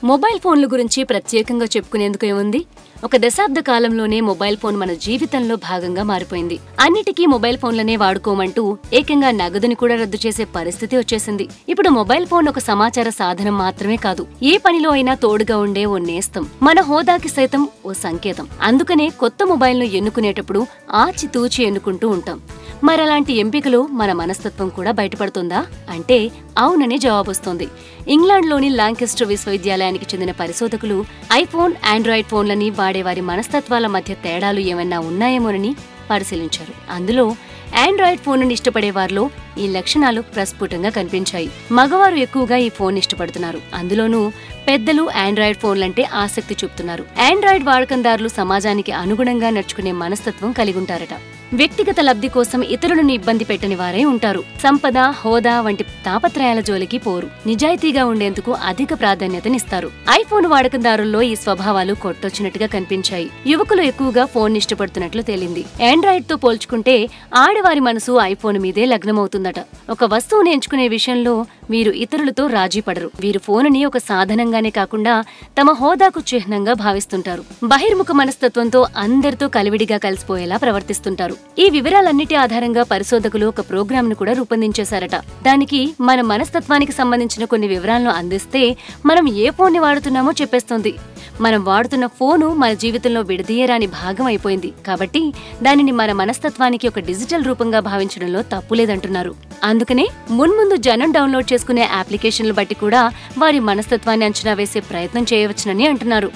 Mobile ఫోన్ల గురించి ప్రత్యేకంగా చెప్పుకునేందుకు ఏముంది? ఒక దశాబ్ద కాలంలోనే మొబైల్ ఫోన్ మన జీవితంలో భాగంగా మారిపోయింది. అన్నిటికీ మొబైల్ ఫోన్లనే వాడుకోమంటూ ఏకంగా నగదుని కూడా రద్దు చేసే పరిస్థితి వచ్చేసింది. ఇప్పుడు మొబైల్ ఫోన్ ఒక సమాచార సాధనం మాత్రమే కాదు, ఏ పనిలో అయినా తోడుగా ఉండే ఓ నేస్తం, మన హోదాకి సైతం ఓ సంకేతం. అందుకనే కొత్త మొబైల్ను ఎన్నుకునేటప్పుడు ఆచితూచి ఎన్నుకుంటూ ఉంటాం. మరలాంటి ఎంపికలో మన మనస్తత్వం కూడా బయటపడుతుందా అంటే అవుననే జవాబొస్తోంది. ఇంగ్లాండ్లోని లాంకెస్టర్ విశ్వవిద్యాలయానికి చెందిన పరిశోధకులు ఐఫోన్, ఆండ్రాయిడ్ ఫోన్లని వాడేవారి మనస్తత్వాల మధ్య తేడాలు ఏమైనా ఉన్నాయేమోనని పరిశీలించారు. అందులో ఆండ్రాయిడ్ ఫోన్ను ఇష్టపడే వారిలో ఈ లక్షణాలు ప్రస్ఫుటంగా కనిపించాయి. మగవారు ఎక్కువగా ఈ ఫోన్ ఇష్టపడుతున్నారు. అందులోనూ పెద్దలు ఆండ్రాయిడ్ ఫోన్లంటే ఆసక్తి చూపుతున్నారు. ఆండ్రాయిడ్ వాడకందారులు సమాజానికి అనుగుణంగా నడుచుకునే మనస్తత్వం కలిగుంటారట. వ్యక్తిగత లబ్ధి కోసం ఇతరులను ఇబ్బంది పెట్టని వారే ఉంటారు. సంపద, హోదా వంటి తాపత్రయాల జోలికి పోరు. నిజాయితీగా ఉండేందుకు అధిక ప్రాధాన్యతనిస్తారు. ఐఫోన్ వాడకందారుల్లో ఈ స్వభావాలు కొట్టొచ్చినట్టుగా కనిపించాయి. యువకులు ఎక్కువగా ఫోన్ ఇష్టపడుతున్నట్లు తేలింది. ఆండ్రాయిడ్ తో పోల్చుకుంటే ఆడవారి మనసు ఐఫోన్ మీదే లగ్నమవుతుందట. ఒక వస్తువుని ఎంచుకునే విషయంలో వీరు ఇతరులతో రాజీ పడరు. వీరు ఫోనుని ఒక సాధనంగానే కాకుండా తమ హోదాకు చిహ్నంగా భావిస్తుంటారు. బహిర్ముఖ మనస్తత్వంతో అందరితో కలివిడిగా కలిసిపోయేలా ప్రవర్తిస్తుంటారు. ఈ వివరాలన్నిటి ఆధారంగా పరిశోధకులు ఒక ప్రోగ్రామ్ ను కూడా రూపొందించేశారట. దానికి మన మనస్తత్వానికి సంబంధించిన కొన్ని వివరాలను అందిస్తే మనం ఏ ఫోన్ ని వాడుతున్నామో చెప్పేస్తుంది. మనం వాడుతున్న ఫోను మన జీవితంలో విడదీయరాని భాగం అయిపోయింది. కాబట్టి దానిని మన మనస్తత్వానికి ఒక డిజిటల్ రూపంగా భావించడంలో తప్పులేదంటున్నారు. అందుకనే మున్ముందు జనం డౌన్లోడ్ చేసుకునే అప్లికేషన్లు బట్టి కూడా వారి మనస్తత్వాన్ని అంచనా వేసే ప్రయత్నం చేయవచ్చునని అంటున్నారు.